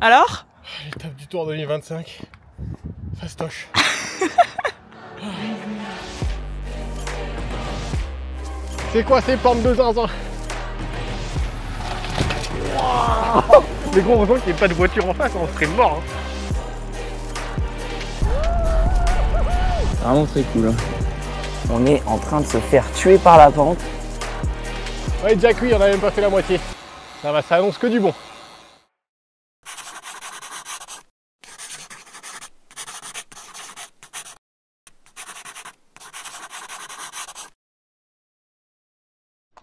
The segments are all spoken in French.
Alors? L'étape du Tour 2025. Fastoche. C'est quoi ces pentes de zinzin? Wow. Mais gros, heureusement qu'il n'y ait pas de voiture en face, on serait mort. Hein. Vraiment très cool. On est en train de se faire tuer par la pente. Ouais, déjà cuit, on n'a même pas fait la moitié. Ça va, ça annonce que du bon.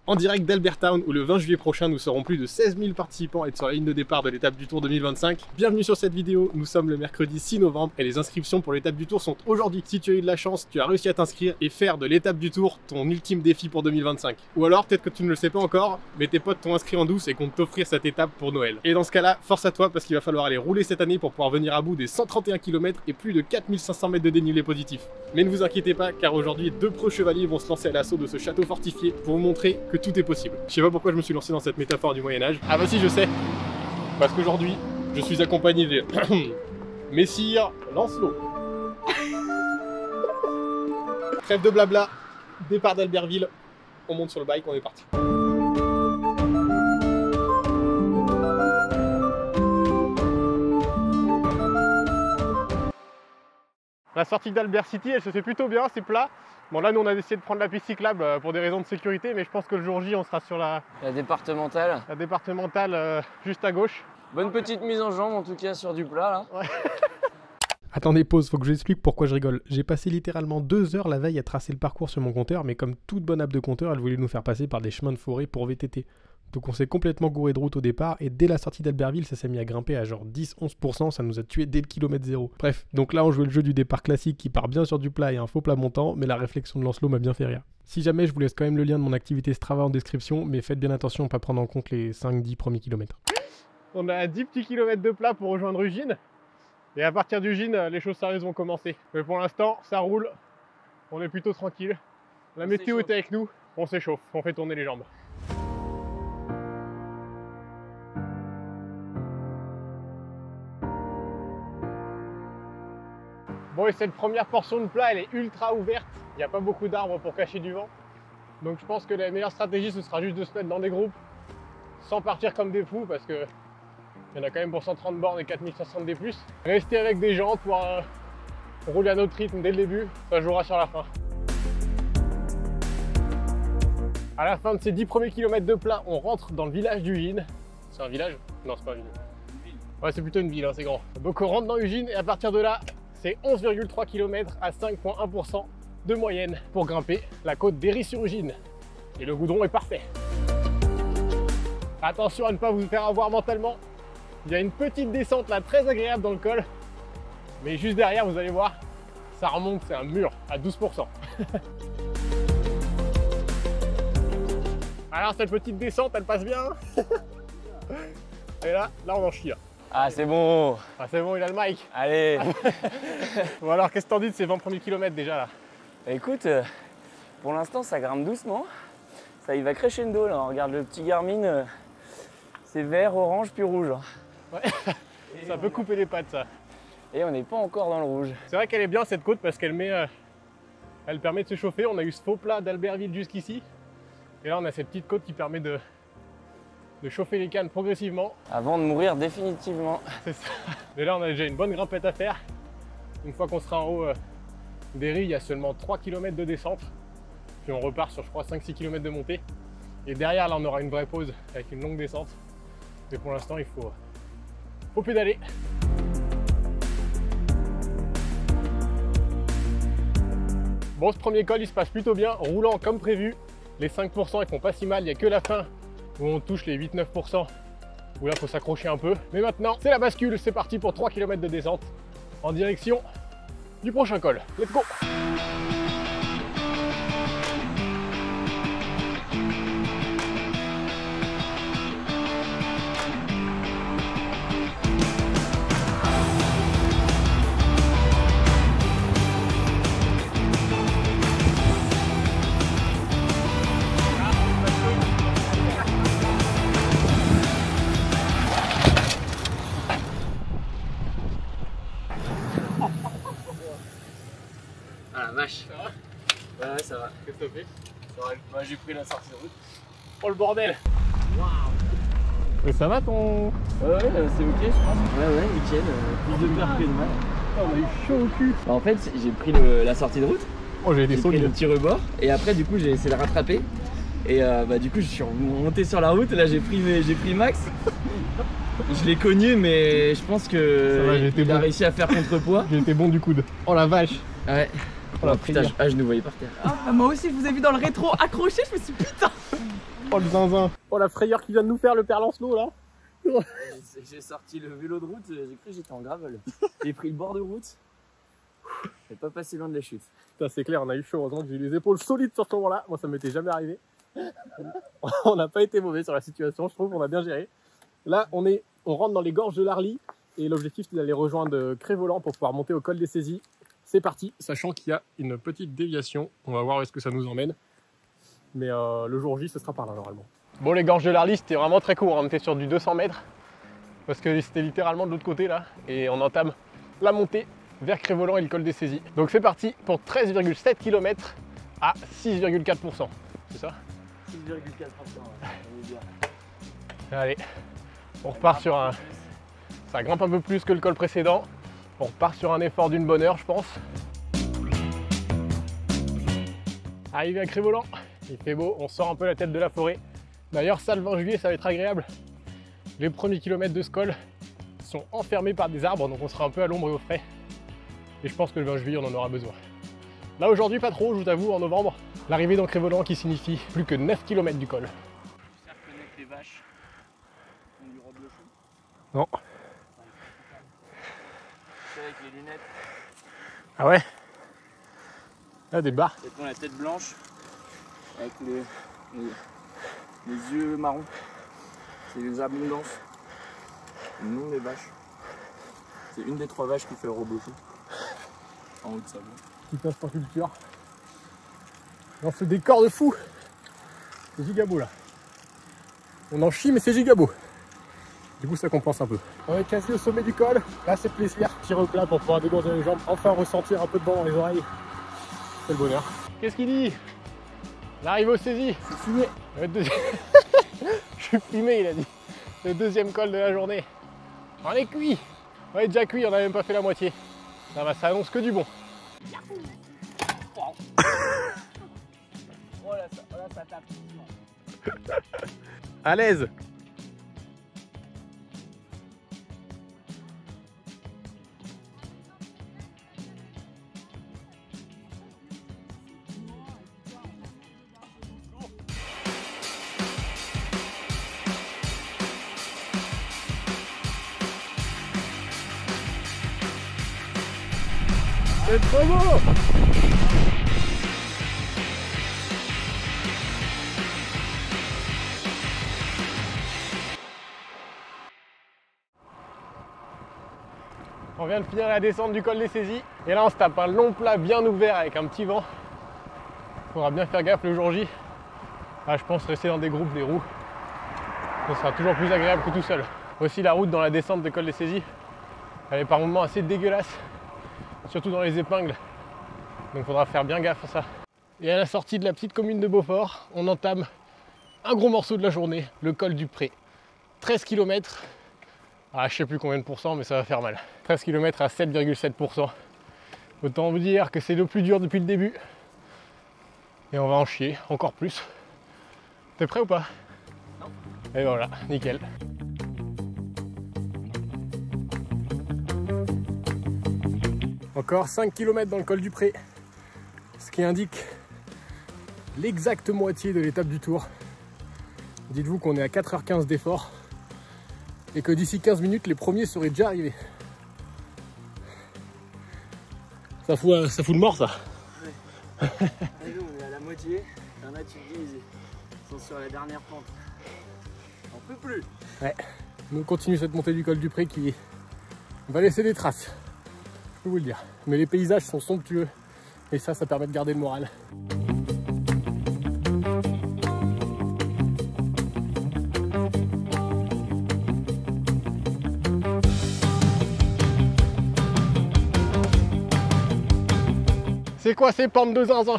En direct d'Albertown où le 20 juillet prochain nous serons plus de 16 000 participants à être sur la ligne de départ de l'étape du Tour 2025. Bienvenue sur cette vidéo, nous sommes le mercredi 6 novembre et les inscriptions pour l'étape du Tour sont aujourd'hui. Si tu as eu de la chance, tu as réussi à t'inscrire et faire de l'étape du Tour ton ultime défi pour 2025. Ou alors peut-être que tu ne le sais pas encore, mais tes potes t'ont inscrit en douce et comptent t'offrir cette étape pour Noël. Et dans ce cas là, force à toi parce qu'il va falloir aller rouler cette année pour pouvoir venir à bout des 131 km et plus de 4500 mètres de dénivelé positif. Mais ne vous inquiétez pas car aujourd'hui 2 pros chevaliers vont se lancer à l'assaut de ce château fortifié pour vous montrer que tout est possible. Je sais pas pourquoi je me suis lancé dans cette métaphore du Moyen-Âge. Ah bah si, je sais. Parce qu'aujourd'hui, je suis accompagné de Messire Lancelot. Trêve de blabla, départ d'Albertville. On monte sur le bike, on est parti. La sortie d'Albert City, elle se fait plutôt bien, c'est plat. Bon là nous on a décidé de prendre la piste cyclable pour des raisons de sécurité, mais je pense que le jour J on sera sur la départementale. La départementale juste à gauche. Bonne petite mise en jambe en tout cas sur du plat là. Ouais. Attendez, pause, faut que je vous explique pourquoi je rigole. J'ai passé littéralement 2 heures la veille à tracer le parcours sur mon compteur, mais comme toute bonne app de compteur, elle voulait nous faire passer par des chemins de forêt pour VTT. Donc on s'est complètement gouré de route au départ, et dès la sortie d'Albertville, ça s'est mis à grimper à genre 10-11%, ça nous a tué dès le kilomètre 0. Bref, donc là on jouait le jeu du départ classique qui part bien sur du plat et un faux plat montant, mais la réflexion de Lancelot m'a bien fait rire. Si jamais, je vous laisse quand même le lien de mon activité Strava en description, mais faites bien attention à ne pas prendre en compte les 5-10 premiers kilomètres. On a 10 petits kilomètres de plat pour rejoindre Ugine. Et à partir d'Ugine, les choses sérieuses vont commencer. Mais pour l'instant, ça roule. On est plutôt tranquille. La météo est avec nous. On s'échauffe. On fait tourner les jambes. Bon, et cette première portion de plat, elle est ultra ouverte. Il n'y a pas beaucoup d'arbres pour cacher du vent. Donc je pense que la meilleure stratégie, ce sera juste de se mettre dans des groupes. Sans partir comme des fous, parce que il y en a quand même pour 130 bornes et 4500 de D+. Rester avec des gens pour rouler à notre rythme dès le début, ça jouera sur la fin. À la fin de ces 10 premiers kilomètres de plat, on rentre dans le village d'Ugine. C'est un village? Non, c'est pas un village. Ouais, c'est plutôt une ville, hein, c'est grand. Donc on rentre dans Ugine et à partir de là, c'est 11,3 km à 5,1% de moyenne pour grimper la côte d'Héry-sur-Ugine. Et le goudron est parfait. Attention à ne pas vous faire avoir mentalement. Il y a une petite descente là très agréable dans le col, mais juste derrière vous allez voir, ça remonte, c'est un mur à 12%. Alors cette petite descente elle passe bien. Et là on en chie là. Ah c'est bon. Ah c'est bon, il a le mic. Allez. Bon alors qu'est-ce que t'en dis de ces 20 premiers kilomètres déjà là? Écoute, pour l'instant ça grimpe doucement. Ça y va crescendo là, on regarde le petit Garmin, c'est vert, orange puis rouge. Ouais, ça peut couper les pattes ça. Et on n'est pas encore dans le rouge. C'est vrai qu'elle est bien cette côte parce qu'elle elle permet de se chauffer. On a eu ce faux plat d'Albertville jusqu'ici. Et là on a cette petite côte qui permet de chauffer les cannes progressivement. Avant de mourir définitivement. C'est ça. Et là on a déjà une bonne grimpette à faire. Une fois qu'on sera en haut d'Héry, il y a seulement 3 km de descente. Puis on repart sur je crois 5-6 km de montée. Et derrière là on aura une vraie pause avec une longue descente. Mais pour l'instant il faut pédaler. Bon, ce premier col il se passe plutôt bien, roulant comme prévu. Les 5% ils font pas si mal, il n'y a que la fin où on touche les 8-9%, où là il faut s'accrocher un peu. Mais maintenant c'est la bascule, c'est parti pour 3 km de descente en direction du prochain col. Let's go! la vache. Ça va? Ouais, ça va. Qu'est-ce que ça fait? Ça va. Bah, j'ai pris la sortie de route. Oh le bordel! Waouh! Mais ça va ton... Ouais, c'est ok, je pense. Ouais, nickel. Plus de peur que de mal. On a eu chaud au cul. Bah, en fait, j'ai pris la sortie de route. Oh j'ai été J'ai pris solide. le petit rebord. Et après, du coup, j'ai essayé de rattraper. Et bah, du coup, je suis remonté sur la route. Et là, j'ai pris Max. Je l'ai cogné, mais je pense que il a réussi à faire contrepoids. J'ai été bon du coude. Oh la vache. Ouais. Oh la putain, je nous voyais par terre. Ah, moi aussi, je vous ai vu dans le rétro accroché, je me suis dit putain. Oh le zinzin. Oh la frayeur qui vient de nous faire le père Lancelot là. J'ai sorti le vélo de route, j'ai cru que j'étais en gravel. J'ai pris le bord de route. J'ai pas passé loin de la chute. Putain c'est clair, on a eu chaud. Heureusement que j'ai eu les épaules solides sur ce moment là. Moi ça m'était jamais arrivé. On n'a pas été mauvais sur la situation, je trouve, on a bien géré. Là on rentre dans les gorges de l'Arly. Et l'objectif c'est d'aller rejoindre Crest-Voland pour pouvoir monter au col des Saisies. C'est parti, sachant qu'il y a une petite déviation. On va voir où est-ce que ça nous emmène. Mais le jour J, ce sera par là normalement. Bon, les gorges de l'Arly, c'était vraiment très court. On était sur du 200 mètres. Parce que c'était littéralement de l'autre côté là. Et on entame la montée vers Crest-Voland et le col des Saisies. Donc c'est parti pour 13,7 km à 6,4%. C'est ça? 6,4%, on est bien. Allez, on repart sur un... Ça grimpe un peu plus que le col précédent. On repart sur un effort d'une bonne heure, je pense. Arrivé à Crest-Voland, il fait beau, on sort un peu la tête de la forêt. D'ailleurs, ça, le 20 juillet, ça va être agréable. Les premiers kilomètres de ce col sont enfermés par des arbres, donc on sera un peu à l'ombre et au frais. Et je pense que le 20 juillet, on en aura besoin. Là, aujourd'hui, pas trop, je t'avoue, en novembre. L'arrivée dans Crest-Voland qui signifie plus que 9 km du col. Tu sais reconnaître les vaches qui ont du reblochon? Non. Avec les lunettes. Ah ouais? Là, des barres. Elles ont la tête blanche avec les yeux marrons. C'est les abondances. Le nom des vaches. C'est une des 3 vaches qui fait le reblochon. En haut de Savoie. Petite instant culture. Dans ce décor de fou. C'est giga beau là. On en chie mais c'est giga beau. Du coup ça compense un peu. On est quasi au sommet du col. Là c'est plaisir. Petit replat pour pouvoir dégourdir les jambes. Enfin ressentir un peu de vent dans les oreilles. C'est le bonheur. Qu'est-ce qu'il dit? L'arrivée aux Saisies. Je suis fumé. Je suis fumé il a dit. Le deuxième col de la journée. On est cuit. On est déjà cuit, on n'a même pas fait la moitié. Ça va, ça annonce que du bon. Oh là ça tape. À l'aise. C'est trop beau! On vient de finir la descente du col des Saisies et là on se tape un long plat bien ouvert avec un petit vent. Faudra bien faire gaffe le jour J. Ah, je pense rester dans des groupes, des roues. Ce sera toujours plus agréable que tout seul. Aussi la route dans la descente du col des Saisies, elle est par moments assez dégueulasse, surtout dans les épingles. Donc faudra faire bien gaffe à ça. Et à la sortie de la petite commune de Beaufort, on entame un gros morceau de la journée, le col du Pré. 13 km. Ah, je sais plus combien de pourcents, mais ça va faire mal. 13 km à 7,7%. Autant vous dire que c'est le plus dur depuis le début. Et on va en chier encore plus. T'es prêt ou pas? Non. Et voilà, nickel. Encore 5 km dans le col du Pré. Ce qui indique l'exacte moitié de l'étape du tour. Dites-vous qu'on est à 4h15 d'effort. Et que d'ici 15 minutes, les premiers seraient déjà arrivés. Ça fout le mort, ça. Ouais. Nous, on est à la moitié. Il y en a, tu te dis, ils sont sur la dernière pente. On peut plus. Ouais. On continue cette montée du col du Pré qui va laisser des traces. Je peux vous le dire. Mais les paysages sont somptueux. Et ça permet de garder le moral. C'est quoi ces pentes de zinzin?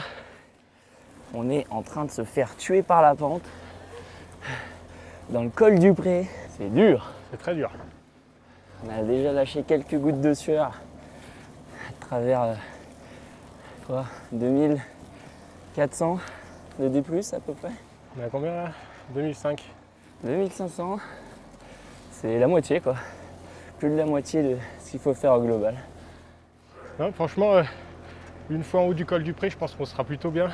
On est en train de se faire tuer par la pente. Dans le col du Pré. C'est dur. C'est très dur. On a déjà lâché quelques gouttes de sueur à travers 2400 de D+, à peu près. On est à combien là? 2005. 2500. C'est la moitié quoi. Plus de la moitié de ce qu'il faut faire au global. Non, franchement, une fois en haut du col du Pré, je pense qu'on sera plutôt bien.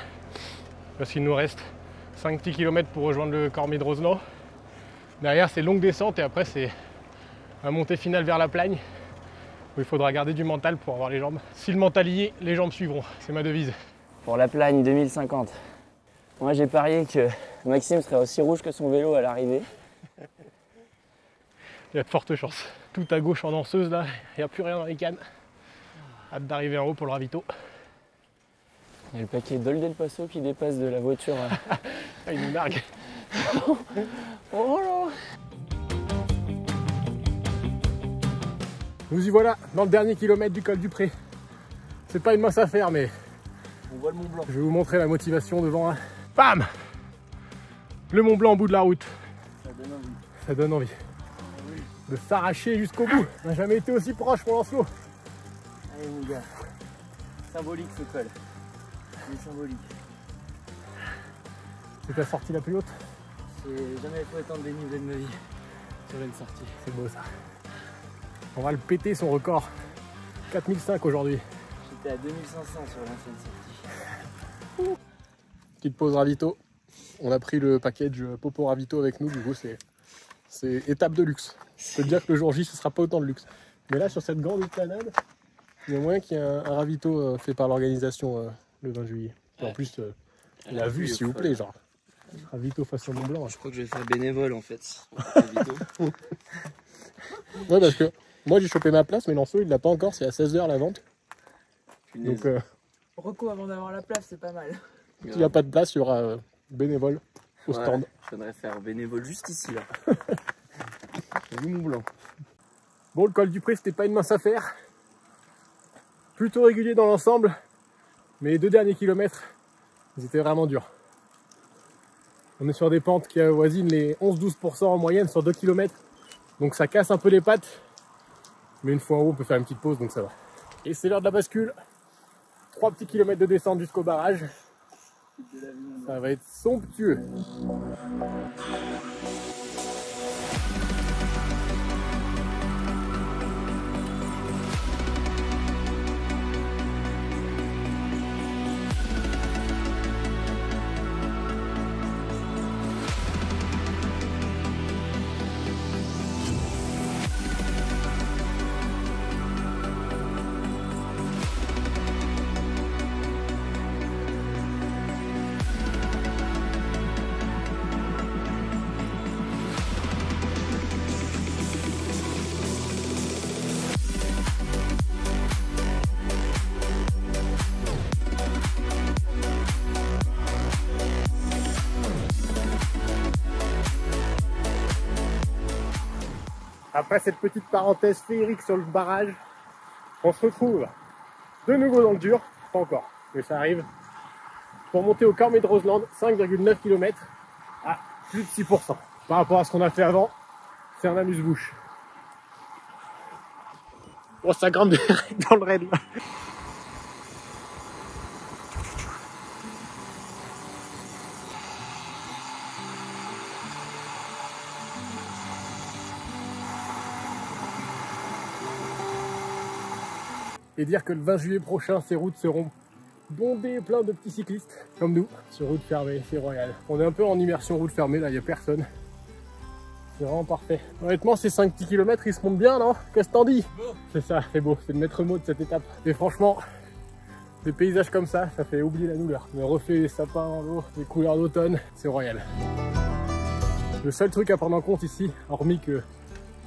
Parce qu'il nous reste 5 petits kilomètres pour rejoindre le Cormier de Rosenau. Derrière, c'est longue descente et après, c'est la montée finale vers la Plagne où il faudra garder du mental pour avoir les jambes. Si le mental y est, les jambes suivront. C'est ma devise. Pour la Plagne 2050. Moi, j'ai parié que Maxime serait aussi rouge que son vélo à l'arrivée. Il y a de fortes chances. Tout à gauche en danseuse, là, il n'y a plus rien dans les cannes. Hâte d'arriver en haut pour le ravito. Il y a le paquet d'Ol Del Paso qui dépasse de la voiture. Ah, il nous nargue. Oh là. Nous y voilà, dans le dernier kilomètre du col du Pré. C'est pas une mince affaire, mais On voit le Mont Blanc. je vais vous montrer la motivation devant. Bam! Le Mont Blanc au bout de la route. Ça donne envie. Ça donne envie Oui. de s'arracher jusqu'au bout. On n'a jamais été aussi proche, mon Lancelot. Allez mon gars. Symbolique ce col. Il est symbolique. C'est ta sortie la plus haute? J'ai jamais fait autant de dénivelé de ma vie sur une sortie. C'est beau ça. On va le péter son record. 4005 aujourd'hui. J'étais à 2500 sur l'ancienne sortie. Petite pause ravito. On a pris le package Popo Ravito avec nous, du coup c'est étape de luxe. Je peux te dire que le jour J ce sera pas autant de luxe. Mais là sur cette grande esplanade, il y a moyen qu'il y ait un ravito fait par l'organisation le 20 juillet. Et en plus, la vue s'il vous plaît, genre. Ravito face au Mont Blanc. Je crois que je vais faire bénévole en fait. Ouais, parce que moi j'ai chopé ma place, mais Lancelot il l'a pas encore, c'est à 16h la vente. Donc Reco avant d'avoir la place, c'est pas mal. s'il n'y a pas de place, il y aura bénévole au stand. Je voudrais faire bénévole juste ici là. Du Mont Blanc. Bon, le col du Pré, c'était pas une mince affaire. Plutôt régulier dans l'ensemble, mais les 2 derniers kilomètres, ils étaient vraiment durs. On est sur des pentes qui avoisinent les 11-12% en moyenne sur 2 km. Donc ça casse un peu les pattes. Mais une fois en haut, on peut faire une petite pause, donc ça va. Et c'est l'heure de la bascule. 3 petits kilomètres de descente jusqu'au barrage. Ça va être somptueux. Après cette petite parenthèse féerique sur le barrage, on se retrouve de nouveau dans le dur, pas encore, mais ça arrive, pour monter au Cormier de Rosenau, 5,9 km à plus de 6%. Par rapport à ce qu'on a fait avant, c'est un amuse-bouche. Oh, ça grimpe dans le raid là. Et dire que le 20 juillet prochain, ces routes seront bondées plein de petits cyclistes, comme nous, sur route fermée, c'est royal. On est un peu en immersion route fermée, là, il n'y a personne. C'est vraiment parfait. Honnêtement, ces 5 petits kilomètres, ils se montent bien, non? Qu'est-ce que t'en dis? C'est ça, c'est beau, c'est le maître mot de cette étape. Et franchement, des paysages comme ça, ça fait oublier la douleur. Le reflet des sapins en l'eau, les couleurs d'automne, c'est royal. Le seul truc à prendre en compte ici, hormis que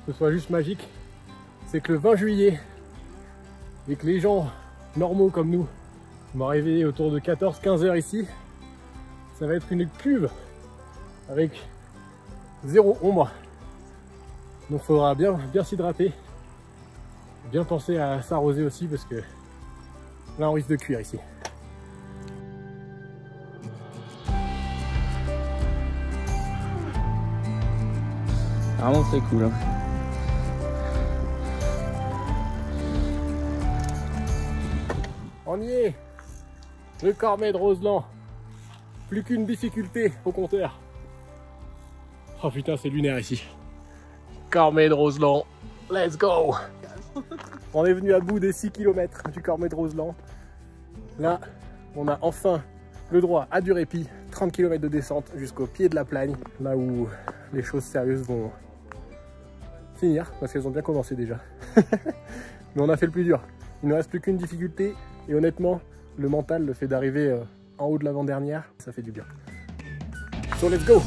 ce soit juste magique, c'est que le 20 juillet, et que les gens normaux comme nous vont arriver autour de 14-15 heures ici, ça va être une cuve avec 0 ombre. Donc il faudra bien s'hydrater, bien penser à s'arroser aussi parce que là on risque de cuire ici. Vraiment très cool. Hein. On y est. Le Cormet de Roseland. Plus qu'une difficulté au compteur. Oh putain, c'est lunaire ici. Cormet de Roseland. Let's go. On est venu à bout des 6 km du Cormet de Roseland. Là, on a enfin le droit à du répit. 30 km de descente jusqu'au pied de la Plagne. Là où les choses sérieuses vont finir. Parce qu'elles ont bien commencé déjà. Mais on a fait le plus dur. Il ne reste plus qu'une difficulté. Et honnêtement, le mental, le fait d'arriver en haut de l'avant-dernière, ça fait du bien. So let's go!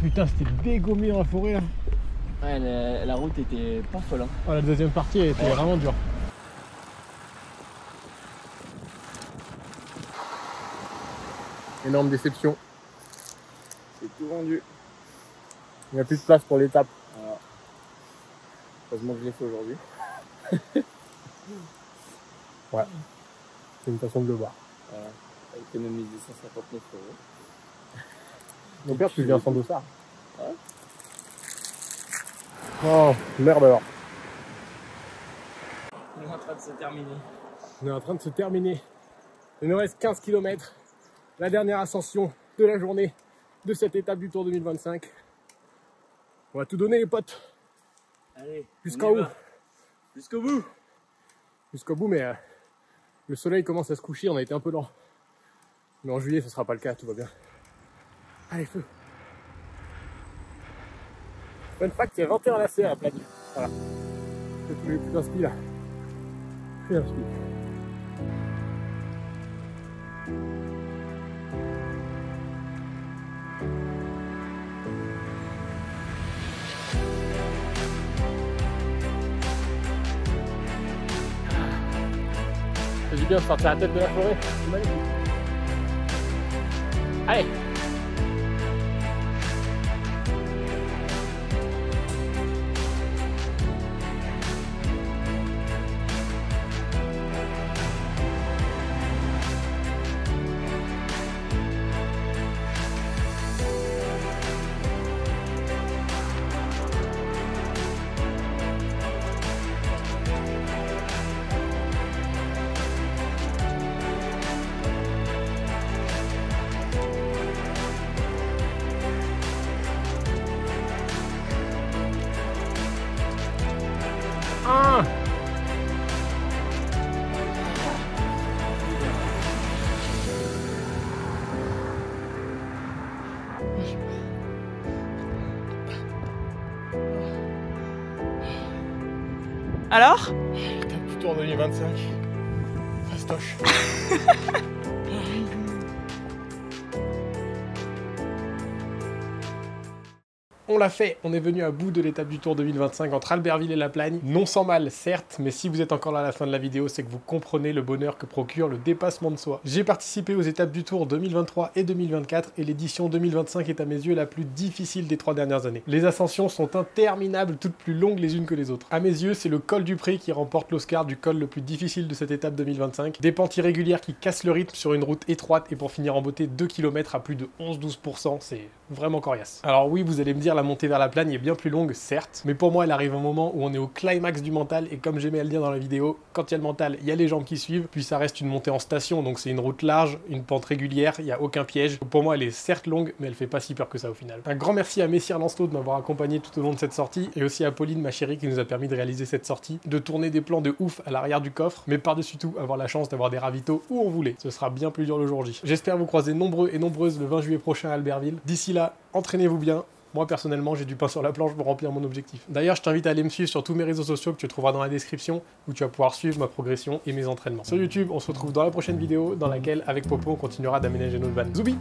Putain, c'était dégommé dans la forêt là. Ouais, la route était pas folle. Hein. Oh, la deuxième partie elle était vraiment dure. Énorme déception. C'est tout vendu. Il n'y a plus de place pour l'étape. Voilà. Heureusement que je l'ai fait aujourd'hui. Ouais, c'est une façon de le voir. Voilà. Économise de 159 €. Mon père, tu viens sans dossard. Ouais. Oh, merde alors. On est en train de se terminer. On est en train de se terminer. Il nous reste 15 km. La dernière ascension de la journée de cette étape du Tour 2025. On va tout donner les potes. Allez. Jusqu'en haut. Jusqu'au bout. Jusqu'au bout, mais le soleil commence à se coucher, on a été un peu lent. Mais en juillet, ce sera pas le cas, tout va bien. Allez, feu. Fun fact, c'est 21 lacets à la plaque. Voilà. Je tous les plus d'inspi là. Plus d'inspi. C'est bien de sortir la tête de la forêt. C'est magnifique. Allez. Ah. Alors? Étape du Tour 2025. Fastoche. On l'a fait, on est venu à bout de l'étape du Tour 2025 entre Albertville et La Plagne. Non sans mal, certes, mais si vous êtes encore là à la fin de la vidéo, c'est que vous comprenez le bonheur que procure le dépassement de soi. J'ai participé aux étapes du Tour 2023 et 2024 et l'édition 2025 est à mes yeux la plus difficile des 3 dernières années. Les ascensions sont interminables, toutes plus longues les unes que les autres. À mes yeux, c'est le col du Pré qui remporte l'Oscar du col le plus difficile de cette étape 2025. Des pentes irrégulières qui cassent le rythme sur une route étroite et pour finir en beauté 2 km à plus de 11-12%, c'est vraiment coriace. Alors oui, vous allez me dire, la montée vers la Plagne est bien plus longue, certes, mais pour moi, elle arrive un moment où on est au climax du mental, et comme j'aimais à le dire dans la vidéo, quand il y a le mental, il y a les jambes qui suivent, puis ça reste une montée en station, donc c'est une route large, une pente régulière, il n'y a aucun piège. Pour moi, elle est certes longue, mais elle fait pas si peur que ça au final. Un grand merci à Messire Lancelot de m'avoir accompagné tout au long de cette sortie, et aussi à Pauline, ma chérie, qui nous a permis de réaliser cette sortie, de tourner des plans de ouf à l'arrière du coffre, mais par-dessus tout, avoir la chance d'avoir des ravitaux où on voulait. Ce sera bien plus dur le jour J. J'espère vous croiser nombreux et nombreuses le 20 juillet prochain à Albertville. D'ici là, entraînez-vous bien, Moi personnellement, j'ai du pain sur la planche pour remplir mon objectif. D'ailleurs, je t'invite à aller me suivre sur tous mes réseaux sociaux que tu trouveras dans la description, où tu vas pouvoir suivre ma progression et mes entraînements. Sur YouTube, on se retrouve dans la prochaine vidéo dans laquelle, avec Popo, on continuera d'aménager notre van. Zoubi!